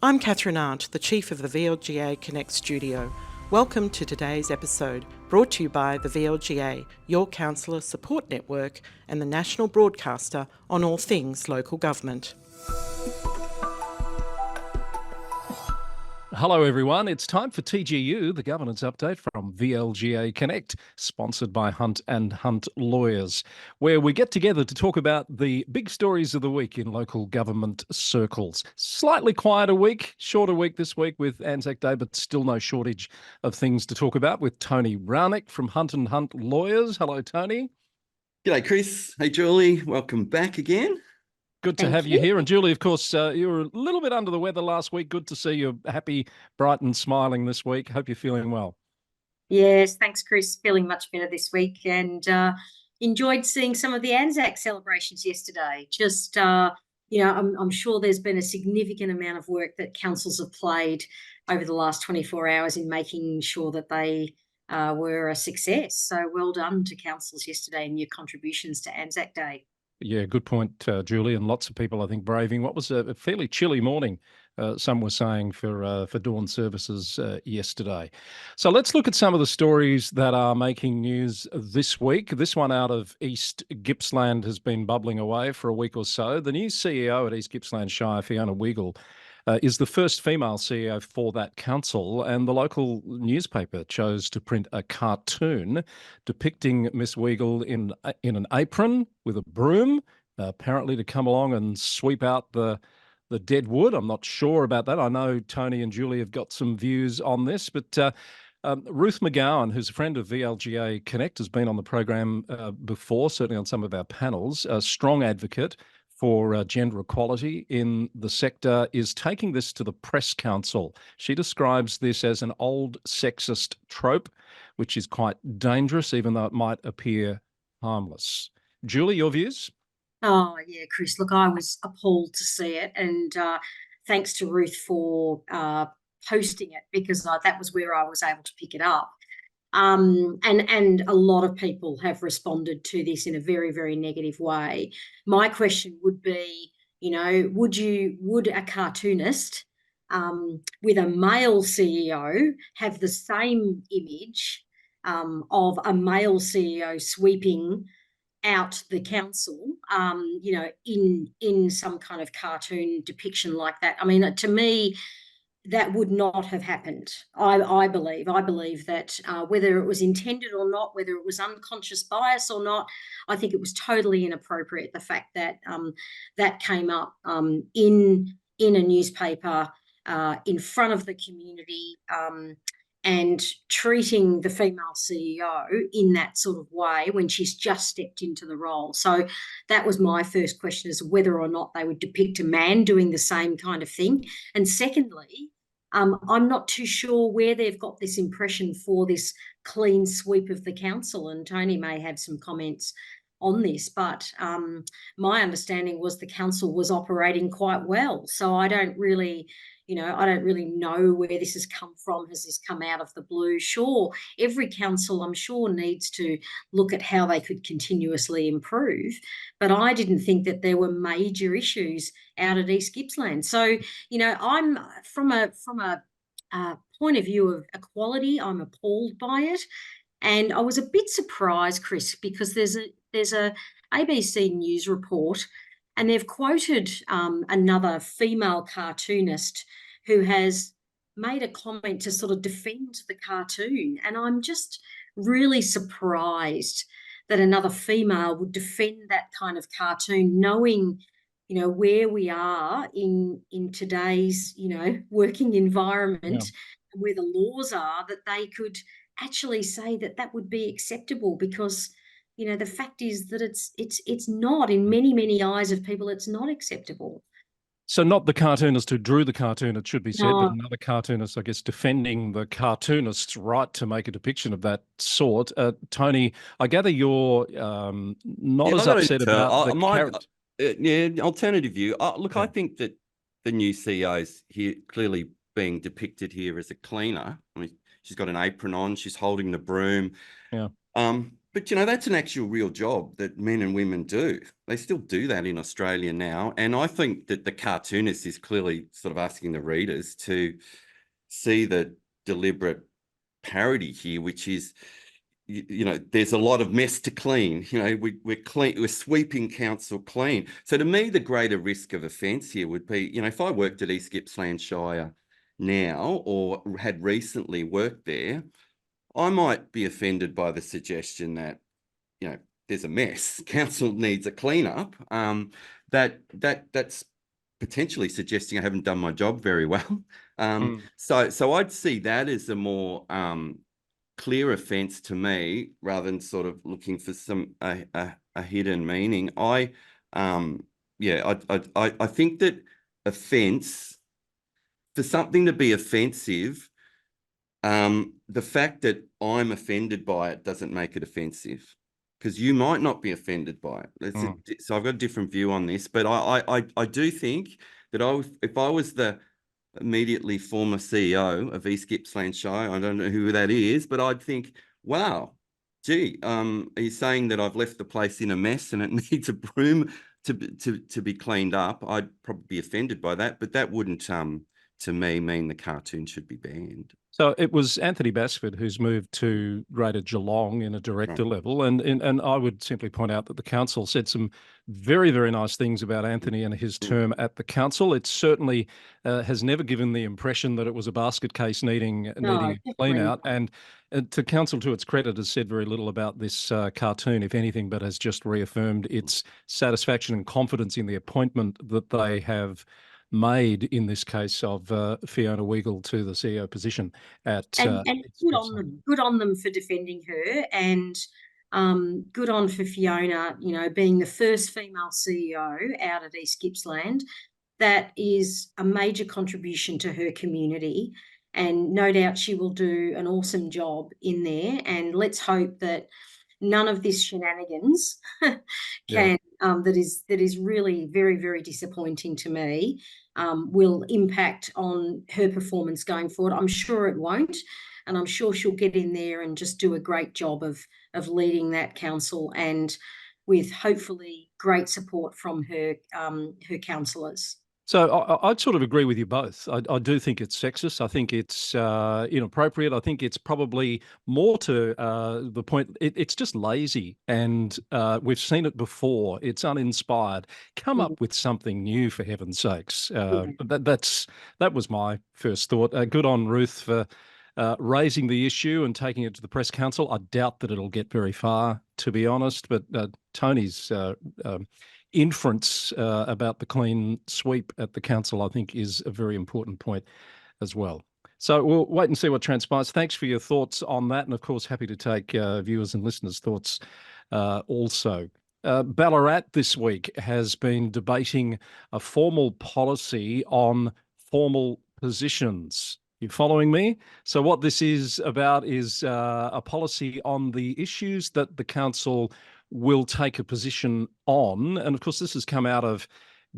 I'm Catherine Arndt, the Chief of the VLGA Connect Studio. Welcome to today's episode, brought to you by the VLGA, your counsellor support network and the national broadcaster on all things local government. Hello everyone, it's time for TGU, the governance update from VLGA Connect, sponsored by Hunt and Hunt Lawyers, where we get together to talk about the big stories of the week in local government circles. Slightly quieter week, shorter week this week with Anzac Day, but still no shortage of things to talk about with Tony Rownick from Hunt and Hunt Lawyers. Hello, Tony. G'day, Chris. Hey, Julie. Welcome back again. Good to have you here. And Julie, of course, you were a little bit under the weather last week. Good to see you happy, bright and smiling this week. Hope you're feeling well. Yes, thanks, Chris. Feeling much better this week and enjoyed seeing some of the Anzac celebrations yesterday. Just, I'm sure there's been a significant amount of work that councils have played over the last 24 hours in making sure that they were a success. So well done to councils yesterday and your contributions to Anzac Day. Yeah, good point, Julie, and lots of people, I think, braving what was a fairly chilly morning, some were saying, for dawn services yesterday. So let's look at some of the stories that are making news this week. This one out of East Gippsland has been bubbling away for a week or so. The new CEO at East Gippsland Shire, Fiona Weigel, is the first female CEO for that council, and the local newspaper chose to print a cartoon depicting Miss Weigel in an apron with a broom, apparently to come along and sweep out the dead wood. I'm not sure about that. I know Tony and Julie have got some views on this, but Ruth McGowan, who's a friend of VLGA Connect, has been on the program before, certainly on some of our panels, a strong advocate for gender equality in the sector, is taking this to the Press Council. She describes this as an old sexist trope, which is quite dangerous, even though it might appear harmless. Julie, your views? Oh, yeah, Chris. Look, I was appalled to see it. And thanks to Ruth for posting it, because that was where I was able to pick it up. And a lot of people have responded to this in a very, very negative way. My question would be, would a cartoonist with a male CEO have the same image of a male CEO sweeping out the council, in some kind of cartoon depiction like that? I mean, to me, that would not have happened. I believe that whether it was intended or not, whether it was unconscious bias or not, I think it was totally inappropriate. The fact that that came up in a newspaper in front of the community, and treating the female CEO in that sort of way when she's just stepped into the role. So that was my first question, as whether or not they would depict a man doing the same kind of thing. And secondly, I'm not too sure where they've got this impression for this clean sweep of the council, and Tony may have some comments on this, but my understanding was the council was operating quite well. So I don't really know where this has come from. Has this come out of the blue? Sure, every council, I'm sure, needs to look at how they could continuously improve, but I didn't think that there were major issues out at East Gippsland. So, I'm from a point of view of equality, I'm appalled by it. And I was a bit surprised, Chris, because there's a ABC News report, and they've quoted another female cartoonist who has made a comment to sort of defend the cartoon. And I'm just really surprised that another female would defend that kind of cartoon, knowing, where we are in today's, working environment, where the laws are, that they could actually say that that would be acceptable, because the fact is that it's not, in many, many eyes of people, it's not acceptable. So not the cartoonist who drew the cartoon, it should be said, but another cartoonist, I guess, defending the cartoonist's right to make a depiction of that sort. Tony, I gather you're not as upset about the character. Alternative view. Look, I think that the new CEO is here clearly being depicted here as a cleaner. I mean, she's got an apron on, she's holding the broom. Yeah. But, you know, that's an actual real job that men and women do. They still do that in Australia now. And I think that the cartoonist is clearly sort of asking the readers to see the deliberate parody here, which is, you know, there's a lot of mess to clean. You know, we're sweeping council clean. So to me, the greater risk of offence here would be, you know, if I worked at East Gippsland Shire now or had recently worked there, I might be offended by the suggestion that, you know, there's a mess. Council needs a clean-up. That's potentially suggesting I haven't done my job very well. So I'd see that as a more clear offence to me, rather than sort of looking for a hidden meaning. I think that offence, for something to be offensive, the fact that I'm offended by it doesn't make it offensive, because you might not be offended by it. So I've got a different view on this, but I do think that if I was the immediately former CEO of East Gippsland Shire, I don't know who that is, but I'd think, wow, gee, he's saying that I've left the place in a mess and it needs a broom to be cleaned up. I'd probably be offended by that, but that wouldn't, to me, mean the cartoon should be banned. So it was Anthony Basford who's moved to Greater Geelong in a director level, and I would simply point out that the council said some very, very nice things about Anthony and his term at the council. It certainly has never given the impression that it was a basket case needing a clean out, and to council, to its credit, has said very little about this cartoon, if anything, but has just reaffirmed its satisfaction and confidence in the appointment that they have made in this case of Fiona Weigel to the CEO position at and good on them for defending her, and good on for Fiona, you know, being the first female CEO out at East Gippsland. That is a major contribution to her community, and no doubt she will do an awesome job in there. And let's hope that none of this shenanigans that is really very, very disappointing to me will impact on her performance going forward. I'm sure it won't, and I'm sure she'll get in there and just do a great job of leading that council, and with hopefully great support from her councillors. So I'd sort of agree with you both. I do think it's sexist. I think it's inappropriate. I think it's probably more to the point. It's just lazy, and we've seen it before. It's uninspired. Come up with something new, for heaven's sakes. That was my first thought. Good on Ruth for raising the issue and taking it to the Press Council. I doubt that it'll get very far, to be honest. But Tony's inference about the clean sweep at the council, I think, is a very important point as well. So we'll wait and see what transpires. Thanks for your thoughts on that. And of course, happy to take viewers and listeners' thoughts also. Ballarat this week has been debating a formal policy on formal positions. You following me? So what this is about is a policy on the issues that the council will take a position on. And of course, this has come out of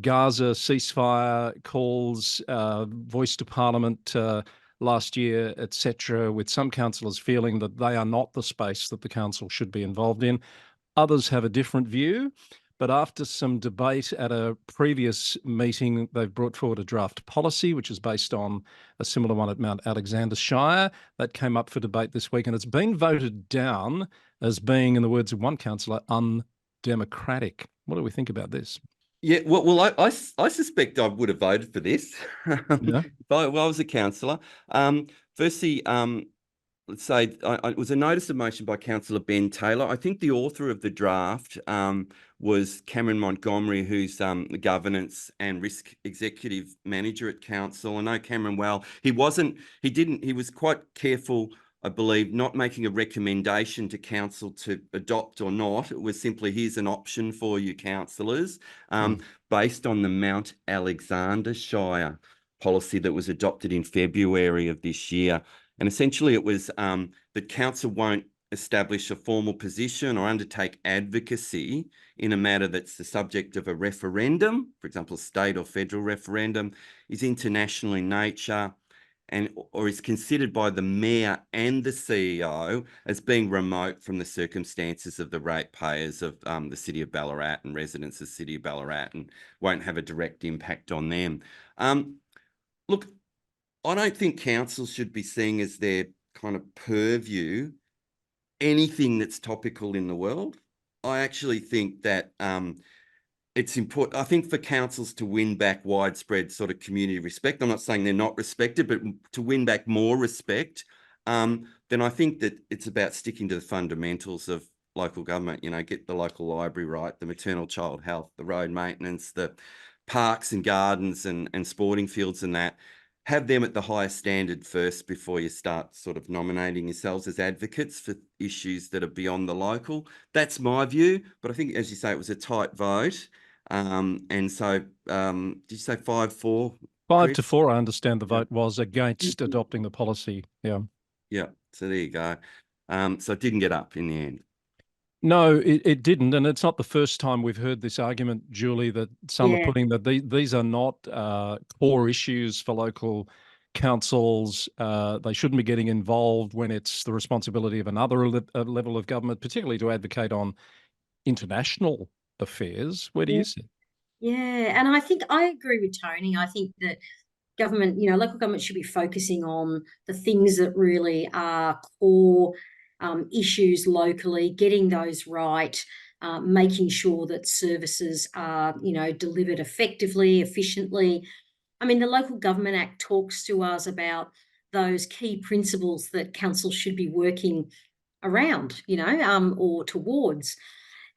Gaza ceasefire calls, voice to Parliament last year, etc., with some councillors feeling that they are not the space that the council should be involved in. Others have a different view. But after some debate at a previous meeting, they've brought forward a draft policy, which is based on a similar one at Mount Alexander Shire. That came up for debate this week, and it's been voted down as being, in the words of one councillor, undemocratic. What do we think about this? Yeah, well, I suspect I would have voted for this if I was a councillor. Firstly, let's say it was a notice of motion by Councillor Ben Taylor. I think the author of the draft was Cameron Montgomery, who's the governance and risk executive manager at council. I know Cameron well. He was quite careful, I believe, not making a recommendation to council to adopt or not. It was simply, here's an option for you, councillors, based on the Mount Alexander Shire policy that was adopted in February of this year. And essentially it was that council won't establish a formal position or undertake advocacy in a matter that's the subject of a referendum, for example, a state or federal referendum, is international in nature, or is considered by the mayor and the CEO as being remote from the circumstances of the ratepayers of the city of Ballarat and residents of the city of Ballarat, and won't have a direct impact on them. Look, I don't think councils should be seeing as their kind of purview anything that's topical in the world. I actually think that it's important, I think, for councils to win back widespread sort of community respect. I'm not saying they're not respected, but to win back more respect, then I think that it's about sticking to the fundamentals of local government. You know, get the local library right, the maternal child health, the road maintenance, the parks and gardens and sporting fields and that. Have them at the highest standard first before you start sort of nominating yourselves as advocates for issues that are beyond the local. That's my view, but I think, as you say, it was a tight vote. And so, did you say 5-4? 5-4, I understand the vote was against adopting the policy. Yeah. Yeah. So there you go. So it didn't get up in the end. No, it didn't. And it's not the first time we've heard this argument, Julie, that some are putting that these are not core issues for local councils. They shouldn't be getting involved when it's the responsibility of another level of government, particularly to advocate on international affairs. Where do you sit? Yeah, and I think I agree with Tony. I think that government, local government should be focusing on the things that really are core issues locally, getting those right, making sure that services are, delivered effectively, efficiently. I mean, the Local Government Act talks to us about those key principles that council should be working around, or towards.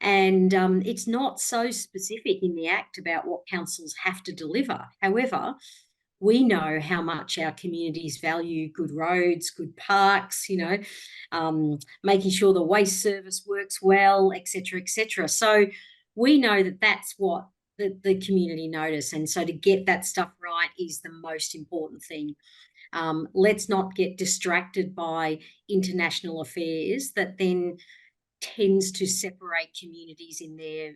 And it's not so specific in the Act about what councils have to deliver. However, we know how much our communities value good roads, good parks, making sure the waste service works well, et cetera, et cetera. So we know that that's what the community notice. And so to get that stuff right is the most important thing. Let's not get distracted by international affairs that then tends to separate communities in their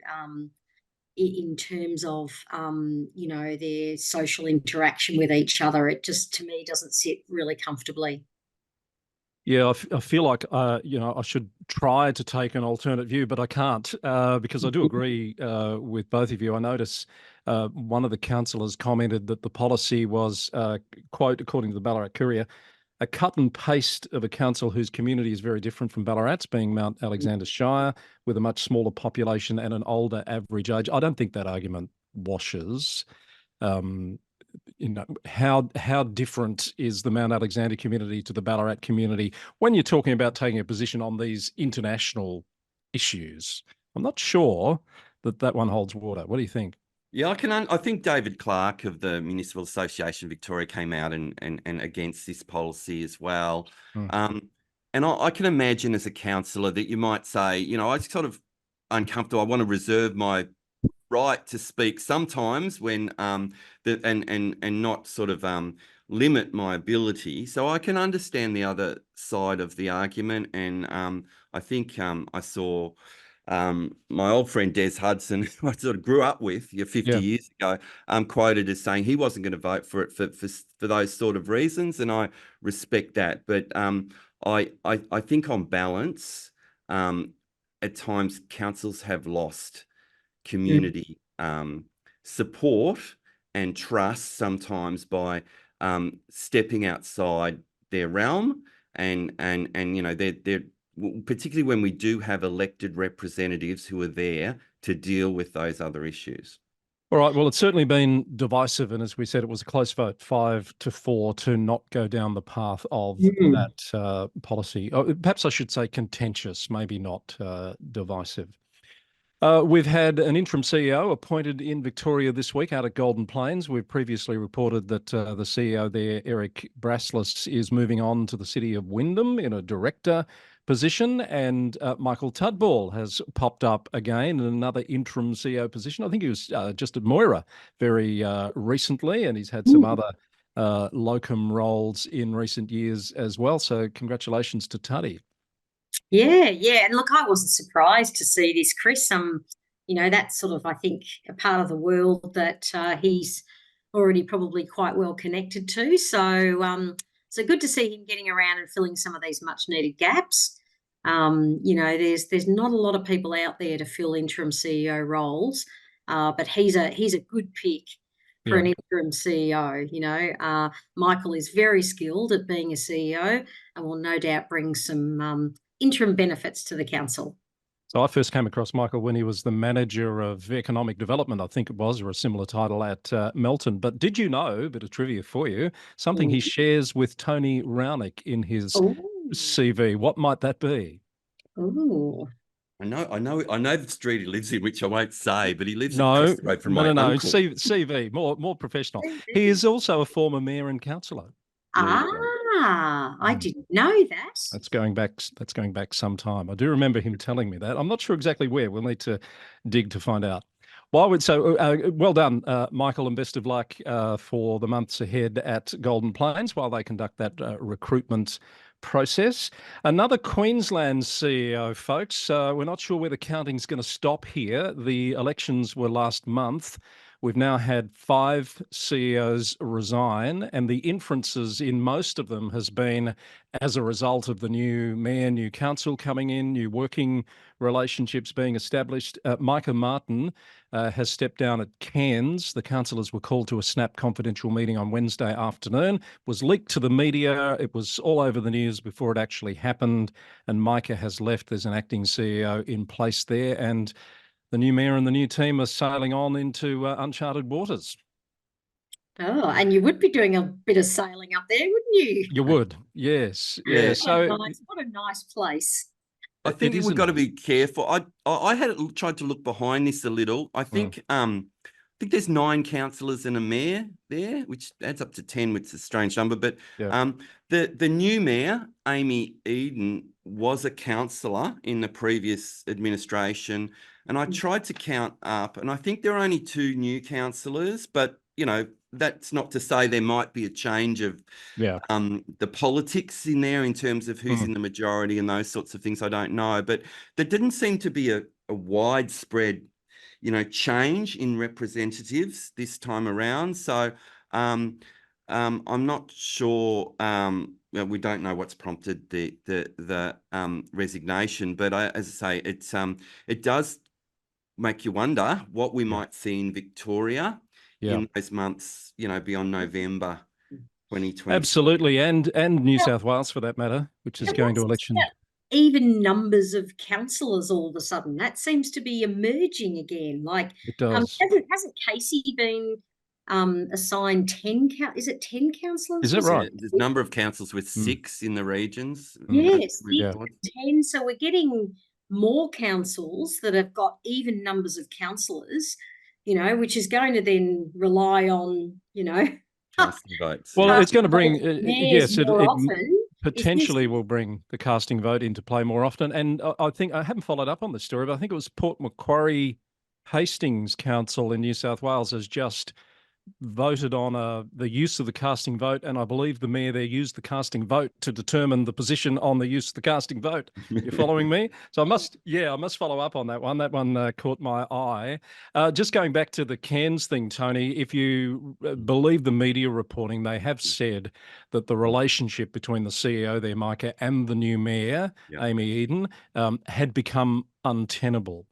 in terms of their social interaction with each other. It just, to me, doesn't sit really comfortably. Yeah, I feel like I should try to take an alternate view, but I can't because I do agree with both of you. I notice one of the councillors commented that the policy was, quote, according to the Ballarat Courier, a cut and paste of a council whose community is very different from Ballarat's, being Mount Alexander Shire, with a much smaller population and an older average age. I don't think that argument washes. How different is the Mount Alexander community to the Ballarat community when you're talking about taking a position on these international issues? I'm not sure that one holds water. What do you think? Yeah, I think David Clark of the Municipal Association Victoria came out and against this policy as well. And I can imagine as a councillor that you might say, I'm sort of uncomfortable. I want to reserve my right to speak sometimes when and not sort of limit my ability. So I can understand the other side of the argument, and I think I saw my old friend Des Hudson, who I sort of grew up with 50 years ago, quoted as saying he wasn't going to vote for it for those sort of reasons, and I respect that. But I think on balance, at times councils have lost community support and trust sometimes by stepping outside their realm, and they're particularly when we do have elected representatives who are there to deal with those other issues. All right. Well, it's certainly been divisive, and as we said, it was a close vote, 5-4, to not go down the path of that policy. Perhaps I should say contentious, maybe not divisive. We've had an interim CEO appointed in Victoria this week out at Golden Plains. We've previously reported that the CEO there, Eric Braslis, is moving on to the city of Wyndham in a director position, and Michael Tudball has popped up again in another interim CEO position. I think he was just at Moira very recently, and he's had some other locum roles in recent years as well. So congratulations to Tuddy. Yeah. And look, I wasn't surprised to see this, Chris. That's sort of, I think, a part of the world that he's already probably quite well connected to. So So good to see him getting around and filling some of these much needed gaps. There's not a lot of people out there to fill interim CEO roles, but he's a good pick for an interim CEO. Michael is very skilled at being a CEO and will no doubt bring some interim benefits to the council. So I first came across Michael when he was the manager of economic development, I think it was, or a similar title at Melton. But did you know, a bit of trivia for you, something he shares with Tony Rownick in his CV? What might that be? Ooh. I know the street he lives in, which I won't say, but he lives across the road from my uncle. CV, more professional. He is also a former mayor and councillor. I didn't know that. That's going back some time. I do remember him telling me that. I'm not sure exactly where. We'll need to dig to find out. Well done, Michael, and best of luck for the months ahead at Golden Plains while they conduct that recruitment process. Another Queensland CEO, folks. We're not sure where the counting's going to stop here. The elections were last month. We've now had 5 CEOs resign, and the inferences in most of them has been as a result of the new mayor, new council coming in, new working relationships being established. Micah Martin has stepped down at Cairns. The councillors were called to a snap confidential meeting on Wednesday afternoon. It was leaked to the media. It was all over the news before it actually happened, and Micah has left. There's an acting CEO in place there, and the new mayor and the new team are sailing on into uncharted waters. Oh, and you would be doing a bit of sailing up there, wouldn't you? You would, yes. Yeah. What a nice place. I think we've got to be careful. I had tried to look behind this a little. I think there's 9 councillors and a mayor there, which adds up to 10, which is a strange number. But the new mayor, Amy Eden, was a councillor in the previous administration. And I tried to count up, and I think there are only 2 new councillors, but, that's not to say there might be a change of the politics in there in terms of who's in the majority and those sorts of things. I don't know. But there didn't seem to be a widespread, change in representatives this time around. So I'm not sure. We don't know what's prompted the resignation, but as I say, it does make you wonder what we might see in Victoria in those months, beyond November 2020. Absolutely, and New South Wales for that matter, which is going to election. Even numbers of councillors all of a sudden. That seems to be emerging again. Like it does. Hasn't Casey been assigned 10 is it 10 councillors? Is that right? There's a number of councils with 6 in the regions. Yes, 10. So we're getting more councils that have got even numbers of councillors, which is going to then rely on, casting votes. Well, it's going to bring, often. Potentially will bring the casting vote into play more often. And I think, I haven't followed up on this story, but I think it was Port Macquarie Hastings Council in New South Wales has just voted on the use of the casting vote, and I believe the mayor there used the casting vote to determine the position on the use of the casting vote. You're following me? So I must follow up on that one. That one caught my eye. Just going back to the Cairns thing, Tony, if you believe the media reporting, they have said that the relationship between the CEO there, Micah, and the new mayor, Amy Eden, had become untenable.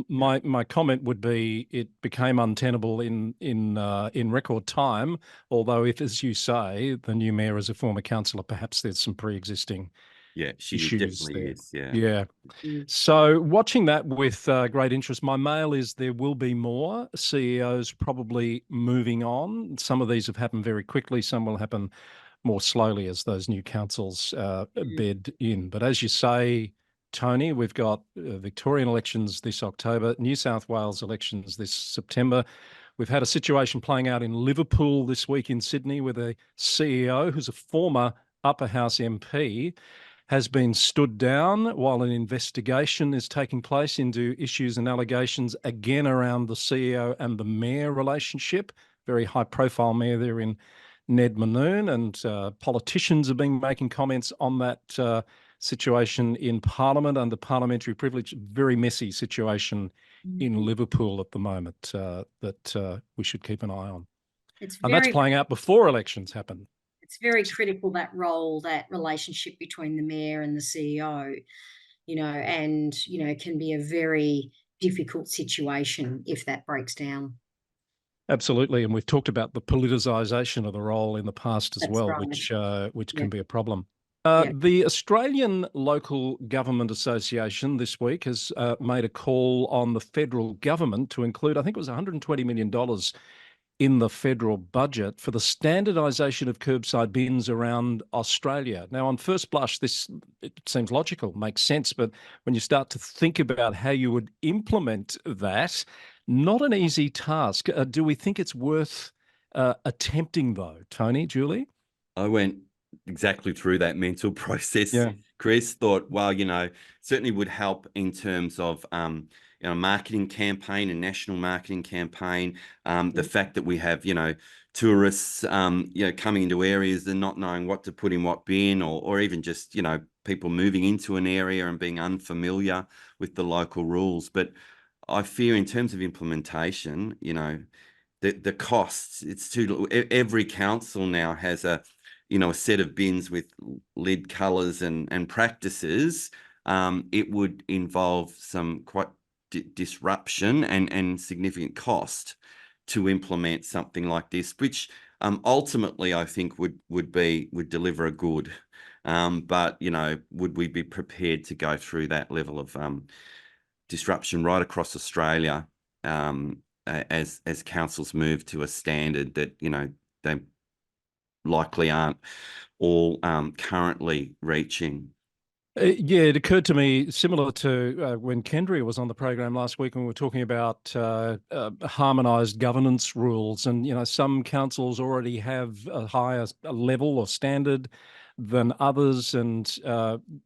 My comment would be it became untenable in record time. Although, if, as you say, the new mayor is a former councillor, perhaps there's some pre-existing issues there. So, watching that with great interest. My mail is there will be more CEOs probably moving on. Some of these have happened very quickly. Some will happen more slowly as those new councils bed in. But as you say, Tony, we've got Victorian elections this October, New South Wales elections this September. We've had a situation playing out in Liverpool this week in Sydney with a CEO who's a former Upper House MP has been stood down while an investigation is taking place into issues and allegations again around the CEO and the mayor relationship. Very high profile mayor there in Ned Manoon, and politicians have been making comments on that situation in Parliament under parliamentary privilege. Very messy situation in Liverpool at the moment that we should keep an eye on. And that's playing out before elections happen. It's very critical, that role, that relationship between the mayor and the CEO, and, can be a very difficult situation if that breaks down. Absolutely, and we've talked about the politicisation of the role in the past as That's well, right. which Yeah. can be a problem. Yeah. The Australian Local Government Association this week has made a call on the federal government to include, I think it was $120 million in the federal budget for the standardisation of curbside bins around Australia. Now, on first blush, it seems logical, makes sense, but when you start to think about how you would implement that, not an easy task. Do we think it's worth attempting, though? Tony, Julie? I went exactly through that mental process. Yeah. Chris thought, well, certainly would help in terms of marketing campaign and national marketing campaign. The fact that we have tourists coming into areas and not knowing what to put in what bin, or even just people moving into an area and being unfamiliar with the local rules. But I fear in terms of implementation, the costs, it's every council now has a set of bins with lid colours and practices. It would involve some quite disruption and significant cost to implement something like this, which ultimately I think would deliver a good. But would we be prepared to go through that level of disruption right across Australia as councils move to a standard that they likely aren't all currently reaching? Yeah, it occurred to me, similar to when Kendria was on the program last week, when we were talking about harmonised governance rules, and some councils already have a higher level or standard than others, and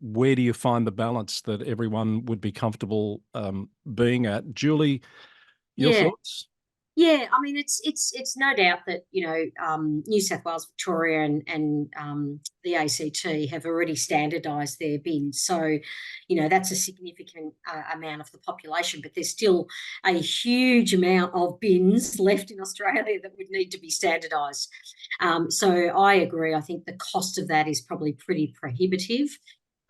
where do you find the balance that everyone would be comfortable being at? Julie, your Yeah. thoughts? Yeah, I mean, it's no doubt that New South Wales, Victoria, and the ACT have already standardised their bins. So, that's a significant amount of the population, but there's still a huge amount of bins left in Australia that would need to be standardised. So I agree. I think the cost of that is probably pretty prohibitive.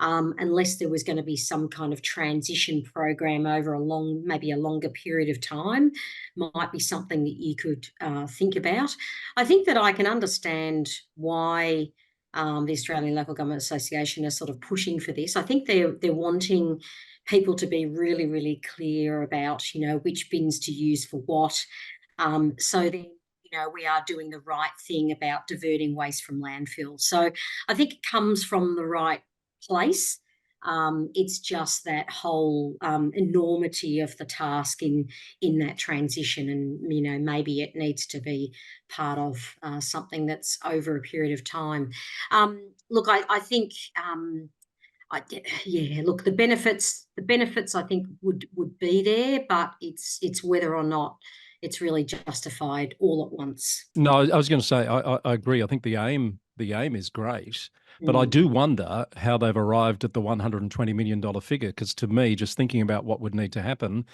Unless there was going to be some kind of transition program over maybe a longer period of time, might be something that you could think about. I think that I can understand why the Australian Local Government Association is sort of pushing for this. I think they're wanting people to be really, really clear about, which bins to use for what. So then, we are doing the right thing about diverting waste from landfill. So I think it comes from the right place. It's just that whole enormity of the task in that transition, and maybe it needs to be part of something that's over a period of time. Look, I think look, the benefits I think would be there, but it's whether or not it's really justified all at once. No, I was going to say I agree. I think the aim is great, but I Mm. do wonder how they've arrived at the $120 million figure. Because to me, just thinking about what would need to happen,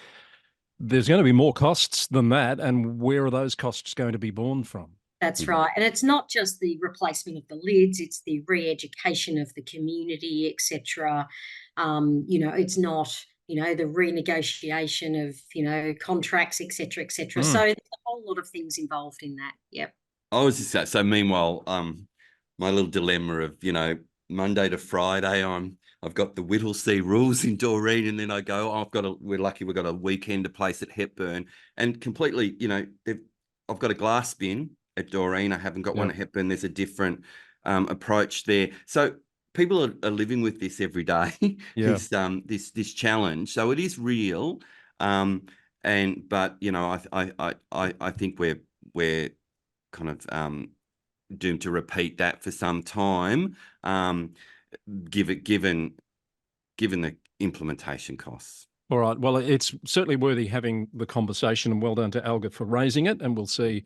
there's going to be more costs than that, and where are those costs going to be borne from? That's right. And it's not just the replacement of the lids, it's the re-education of the community, etc. It's not, the renegotiation of, contracts, etc., etc. So there's a whole lot of things involved in that. Yep. I was just so meanwhile, my little dilemma of, Monday to Friday, I've got the Whittlesea rules in Doreen, and then I go, we're lucky we've got a weekend place at Hepburn, and completely, I've got a glass bin at Doreen. I haven't got one at Hepburn. There's a different approach there. So people are living with this every day. Yeah. this challenge. So it is real. But I think we're kind of doomed to repeat that for some time, given the implementation costs. All right. Well, it's certainly worthy having the conversation, and well done to Alga for raising it. And we'll see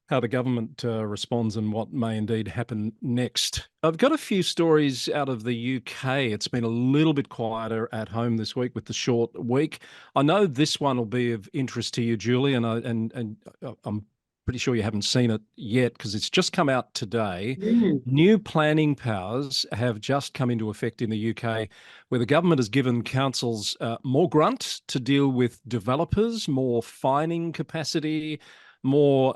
how the government responds and what may indeed happen next. I've got a few stories out of the UK. It's been a little bit quieter at home this week with the short week. I know this one will be of interest to you, Julie, and I'm pretty sure you haven't seen it yet because it's just come out today. Mm. New planning powers have just come into effect in the UK, where the government has given councils more grunt to deal with developers, more fining capacity, more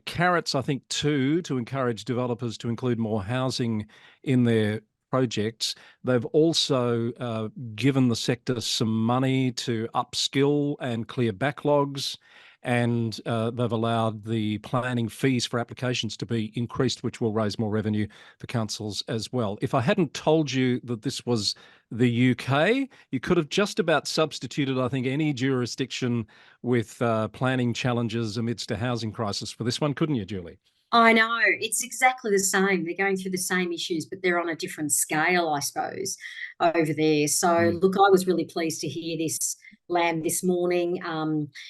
carrots, I think, too, to encourage developers to include more housing in their projects. They've also given the sector some money to upskill and clear backlogs, and they've allowed the planning fees for applications to be increased, which will raise more revenue for councils as well. If I hadn't told you that this was the UK, you could have just about substituted, I think, any jurisdiction with planning challenges amidst a housing crisis for this one, couldn't you, Julie? I know, it's exactly the same. They're going through the same issues, but they're on a different scale, I suppose, over there. So, look, I was really pleased to hear this land this morning.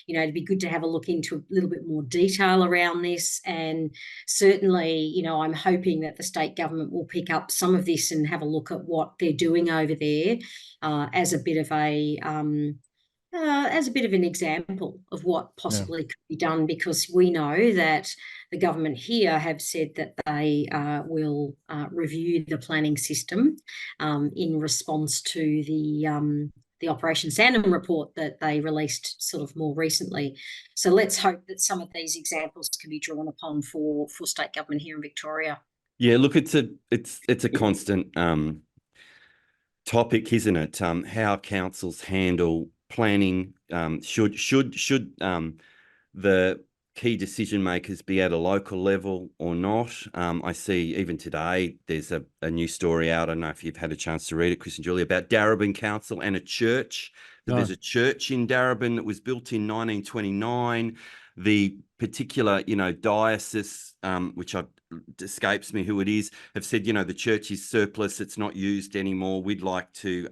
It'd be good to have a look into a little bit more detail around this. And certainly, I'm hoping that the state government will pick up some of this and have a look at what they're doing over there as a bit of an example of what possibly could be done, because we know that the government here have said that they will review the planning system in response to the Operation Sandham report that they released sort of more recently. So let's hope that some of these examples can be drawn upon for state government here in Victoria. Yeah, look, it's a constant topic, isn't it? How councils handle planning. Should the key decision makers be at a local level or not? I see even today there's a new story out. I don't know if you've had a chance to read it, Chris and Julie, about Darebin Council and a church. There's a church in Darebin that was built in 1929. The particular, diocese, which escapes me who it is, have said, the church is surplus, it's not used anymore. We'd like to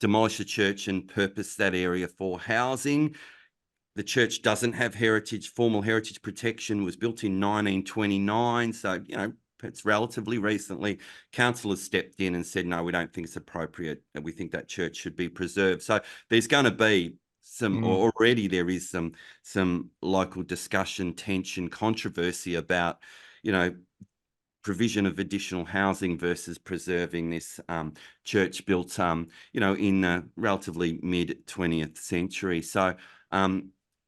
demolish the church and purpose that area for housing. The church doesn't have formal heritage protection, was built in 1929. So, it's relatively recently. Council has stepped in and said, no, we don't think it's appropriate, and we think that church should be preserved. So there's going to be already there is some local discussion, tension, controversy about, provision of additional housing versus preserving this church built, in the relatively mid 20th century. So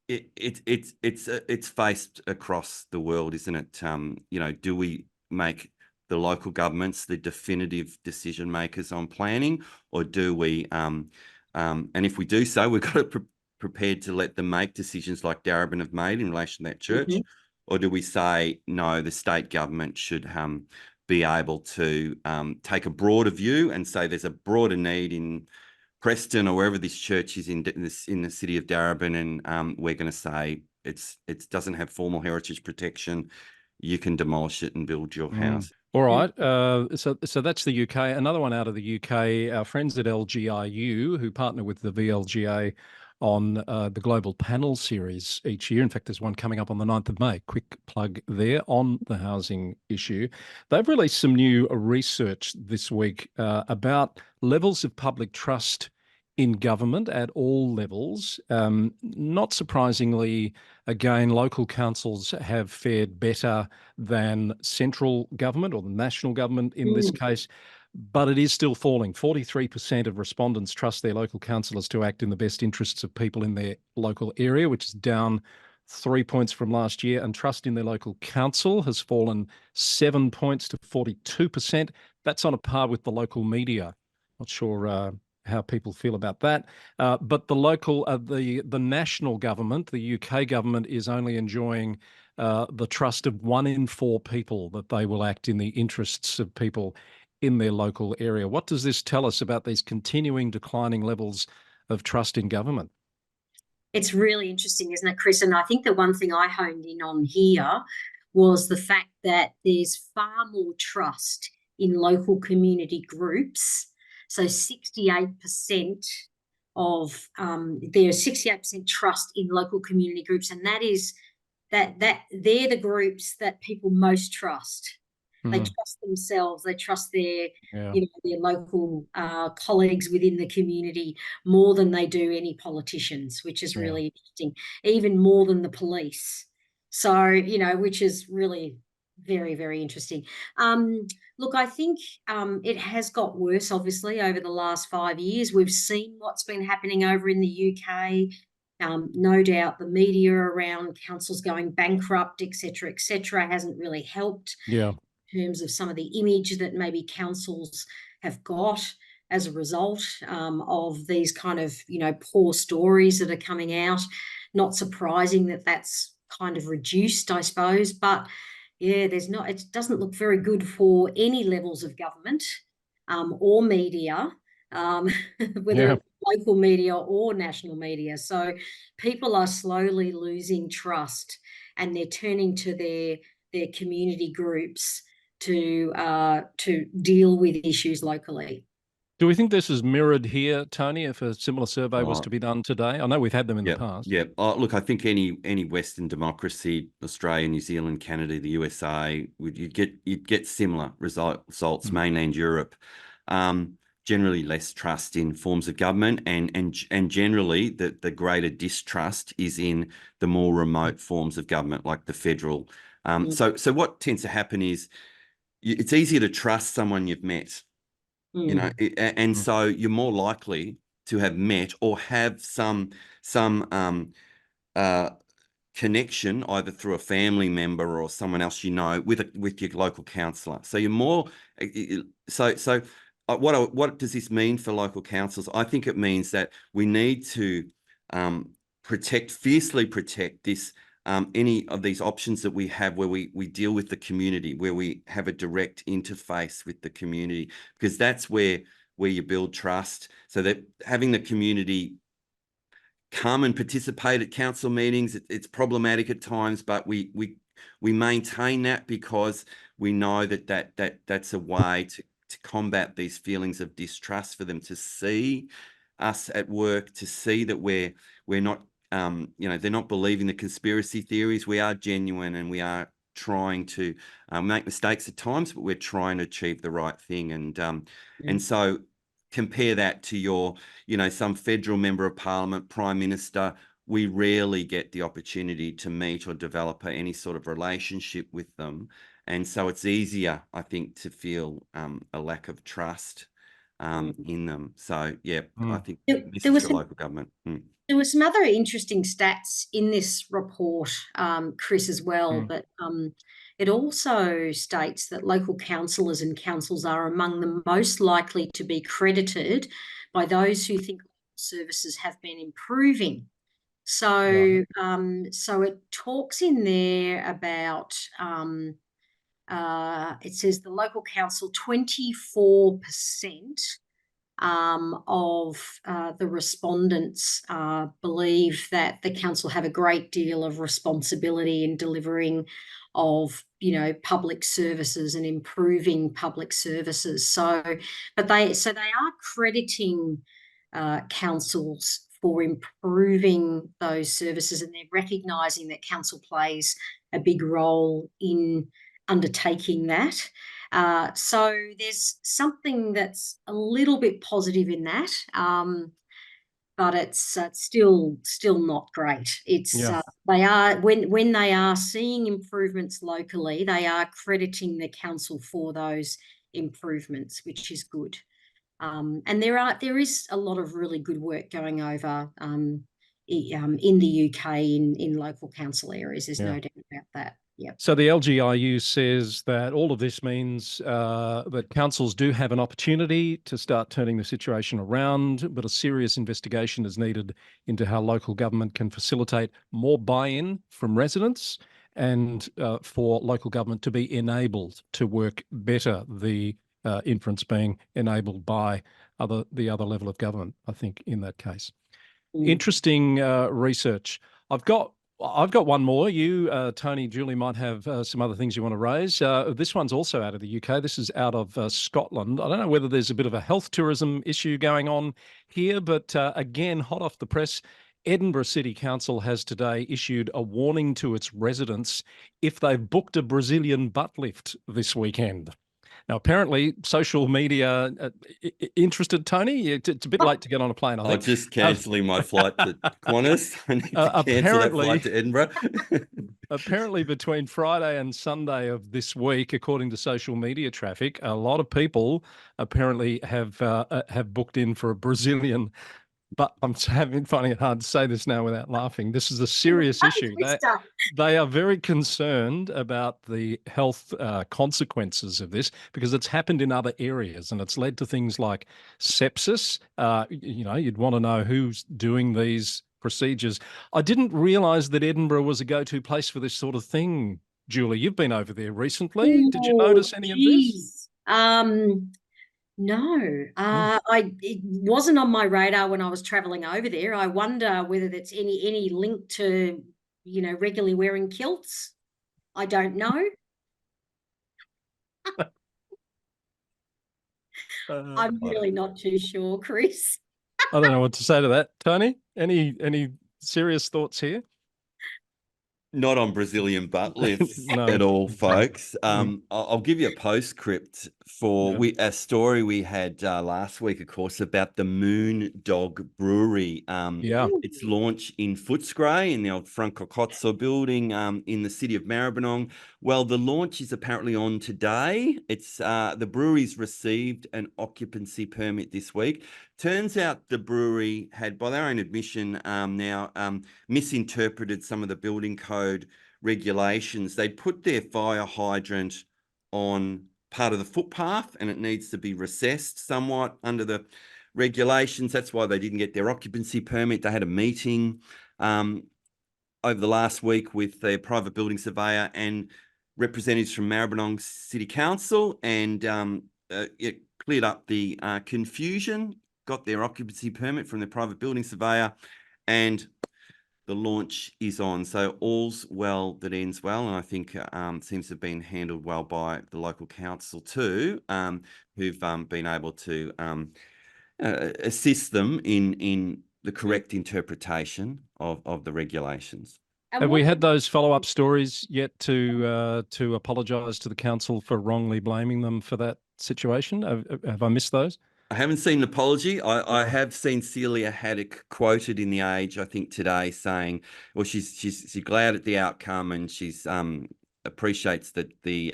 it's faced across the world, isn't it? Do we make the local governments the definitive decision makers on planning, or do we? And if we do so, we've got to prepared to let them make decisions like Darebin have made in relation to that church, or do we say no? The state government should be able to take a broader view and say there's a broader need in Preston or wherever this church is in the city of Darebin, and we're going to say it doesn't have formal heritage protection. You can demolish it and build your house. All right. So that's the UK. Another one out of the UK, our friends at LGIU, who partner with the VLGA on the Global Panel Series each year. In fact, there's one coming up on the 9th of May. Quick plug there on the housing issue. They've released some new research this week about levels of public trust in government at all levels. Not surprisingly, again, local councils have fared better than central government, or the national government in this case, but it is still falling. 43% of respondents trust their local councillors to act in the best interests of people in their local area, which is down 3 points from last year, and trust in their local council has fallen 7 points to 42%. That's on a par with the local media. Not sure how people feel about that. But the national government, the UK government, is only enjoying the trust of 1 in 4 people that they will act in the interests of people in their local area. What does this tell us about these continuing declining levels of trust in government? It's really interesting, isn't it, Chris? And I think the one thing I honed in on here was the fact that there's far more trust in local community groups. So 68% of there's 68% trust in local community groups, and that is that they're the groups that people most trust. They trust themselves. They trust their their local colleagues within the community more than they do any politicians, which is really interesting. Even more than the police. So, which is really very, very interesting. Look, I think it has got worse, obviously, over the last 5 years. We've seen what's been happening over in the UK. No doubt the media around councils going bankrupt, et cetera, hasn't really helped Yeah. in terms of some of the image that maybe councils have got as a result of these kind of, poor stories that are coming out. Not surprising that that's kind of reduced, I suppose. But yeah, it doesn't look very good for any levels of government or media, whether Yeah. it's local media or national media. So people are slowly losing trust, and they're turning to their community groups to deal with issues locally. Do we think this is mirrored here, Tony, if a similar survey was Oh, to be done today? I know we've had them in the yeah, past. yeah. Look, I think any Western democracy, Australia, New Zealand, Canada, the USA, you'd get similar results. Mainland Europe, generally less trust in forms of government, and generally the greater distrust is in the more remote forms of government, like the federal. So what tends to happen is it's easier to trust someone you've met. And so you're more likely to have met or have some uh, connection, either through a family member or someone else with your local councillor. So you're more what does this mean for local councils? I think it means that we need to fiercely protect this. Any of these options that we have where we deal with the community, where we have a direct interface with the community, because that's where you build trust, so that having the community come and participate at council meetings, it's problematic at times, but we maintain that because we know that's a way to combat these feelings of distrust, for them to see us at work, to see that we're not they're not believing the conspiracy theories. We are genuine, and we are trying to make mistakes at times, but we're trying to achieve the right thing. And so compare that to your, some federal member of parliament, prime minister. We rarely get the opportunity to meet or develop any sort of relationship with them. And so it's easier, I think, to feel a lack of trust in them. So, yeah, I think this is for local government. There were some other interesting stats in this report, Chris, as well, but it also states that local councillors and councils are among the most likely to be credited by those who think services have been improving. So, so it talks in there about, it says the local council, 24% of the respondents believe that the council have a great deal of responsibility in delivering of public services and improving public services. So they are crediting councils for improving those services, and they're recognising that council plays a big role in undertaking that. So there's something that's a little bit positive in that, but it's still not great. It's they are when they are seeing improvements locally, they are crediting the council for those improvements, which is good. And there is a lot of really good work going over in the UK in local council areas. There's no doubt about that. Yep. So the LGIU says that all of this means that councils do have an opportunity to start turning the situation around, but a serious investigation is needed into how local government can facilitate more buy-in from residents, and for local government to be enabled to work better, the inference being enabled by the other level of government, I think, in that case. Interesting research. I've got one more. You, Tony, Julie, might have some other things you want to raise. This one's also out of the UK. This is out of Scotland. I don't know whether there's a bit of a health tourism issue going on here, but again, hot off the press, Edinburgh City Council has today issued a warning to its residents if they've booked a Brazilian butt lift this weekend. Now, apparently, social media interested, Tony? It's a bit late to get on a plane, I think. I'm just cancelling my flight to Qantas. I need to cancel that flight to Edinburgh. apparently between Friday and Sunday of this week, according to social media traffic, a lot of people apparently have booked in for a Brazilian. But I'm finding it hard to say this now without laughing. This is a serious issue. They are very concerned about the health consequences of this because it's happened in other areas and it's led to things like sepsis. You'd want to know who's doing these procedures. I didn't realise that Edinburgh was a go-to place for this sort of thing. Julie, you've been over there recently. Did you notice any of this? No, it wasn't on my radar when I was traveling over there. I wonder whether that's any link to, regularly wearing kilts. I don't know. I'm really not too sure, Chris. I don't know what to say to that. Tony, any serious thoughts here? Not on Brazilian butt lifts No. at all, folks. I'll give you a postscript for a story we had last week, of course, about the Moon Dog Brewery. Its launch in Footscray in the old Franco Cozzo building in the city of Maribyrnong. Well, the launch is apparently on today. It's the brewery's received an occupancy permit this week. Turns out the brewery had, by their own admission, misinterpreted some of the building code regulations. They put their fire hydrant on part of the footpath and it needs to be recessed somewhat under the regulations. That's why they didn't get their occupancy permit. They had a meeting over the last week with their private building surveyor and representatives from Maribyrnong City Council, and it cleared up the confusion, got their occupancy permit from the private building surveyor, and the launch is on. So all's well that ends well, and I think seems to have been handled well by the local council too, who've been able to assist them in the correct interpretation of the regulations. Have we had those follow-up stories yet to apologise to the council for wrongly blaming them for that situation? Have I missed those? I haven't seen an apology. I have seen Celia Haddock quoted in The Age, I think today, saying, well, she's glad at the outcome and she's appreciates that the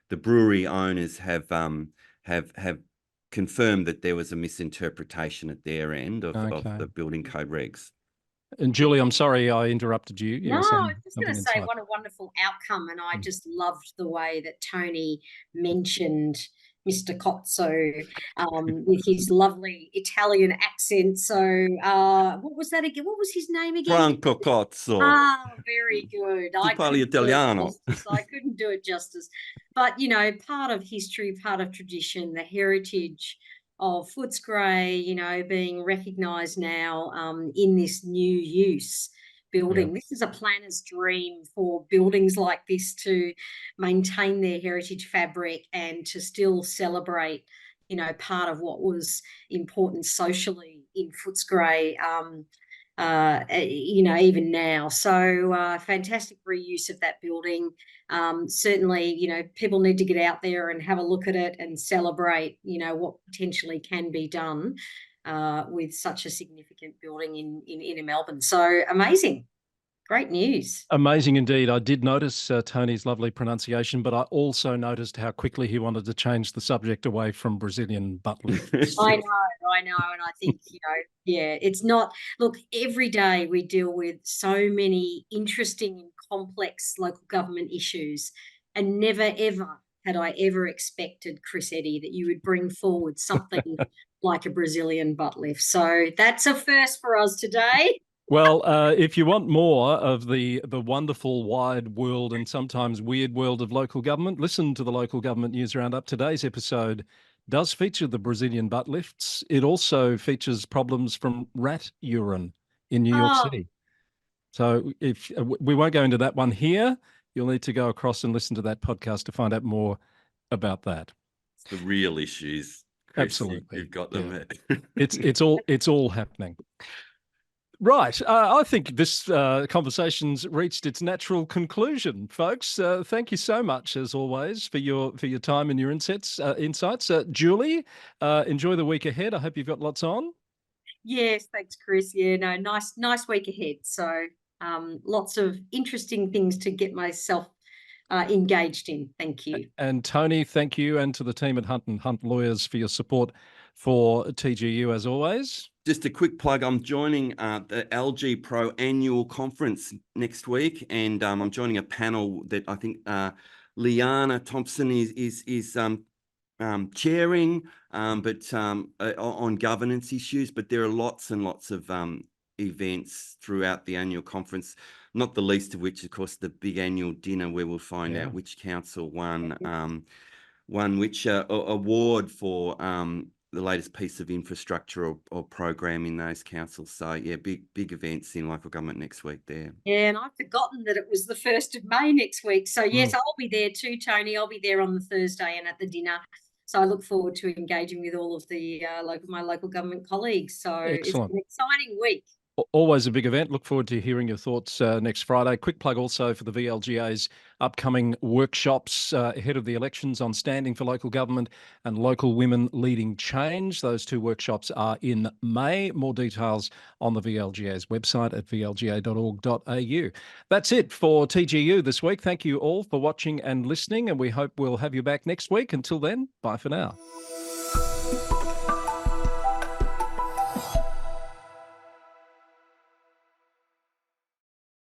brewery owners have confirmed that there was a misinterpretation at their end of the building code regs. And Julie, I'm sorry I interrupted you. No, I was just going to say what a wonderful outcome, and I just loved the way that Tony mentioned Mr. Cozzo with his lovely Italian accent. So what was that again? What was his name again? Franco Cozzo. Oh, very good. I parli Italiano. I couldn't do it justice. But, part of history, part of tradition, the heritage of Footscray, being recognised now in this new use building. Yeah. This is a planner's dream for buildings like this to maintain their heritage fabric and to still celebrate, part of what was important socially in Footscray, even now. So fantastic reuse of that building. Certainly, people need to get out there and have a look at it and celebrate, what potentially can be done with such a significant building in Melbourne. So amazing. Great news. Amazing indeed. I did notice Tony's lovely pronunciation, but I also noticed how quickly he wanted to change the subject away from Brazilian butt lifts. I know. And I think, it's not, look, every day we deal with so many interesting and complex local government issues, and never, ever had I ever expected, Chris Eddy, that you would bring forward something like a Brazilian butt lift. So that's a first for us today. Well, if you want more of the wonderful wide world and sometimes weird world of local government, listen to the Local Government News Roundup. Today's episode does feature the Brazilian butt lifts. It also features problems from rat urine in New York City. So if we won't go into that one here, you'll need to go across and listen to that podcast to find out more about that. It's the real issues, Chris. Absolutely, you've got them. Yeah. It's all happening. Right. I think this conversation's reached its natural conclusion, folks. Thank you so much, as always, for your time and your insights. Julie, enjoy the week ahead. I hope you've got lots on. Yes, thanks, Chris. Yeah, no, nice week ahead. So lots of interesting things to get myself engaged in. Thank you. And Tony, thank you, and to the team at Hunt & Hunt Lawyers for your support for TGU as always. Just a quick plug, I'm joining the LG Pro annual conference next week, and I'm joining a panel that I think Liana Thompson is chairing, but on governance issues. But there are lots and lots of events throughout the annual conference, not the least of which, of course, the big annual dinner where we'll find out which council won which award for the latest piece of infrastructure or program in those councils. So yeah, big events in local government next week there. Yeah, and I've forgotten that it was the 1st of May next week. So yes, I'll be there too, Tony. I'll be there on the Thursday and at the dinner. So I look forward to engaging with all of the my local government colleagues. So Excellent. It's an exciting week. Always a big event. Look forward to hearing your thoughts next Friday. Quick plug also for the VLGA's upcoming workshops ahead of the elections on standing for local government and local women leading change. Those 2 workshops are in May. More details on the VLGA's website at vlga.org.au. That's it for TGU this week. Thank you all for watching and listening, and we hope we'll have you back next week. Until then, bye for now.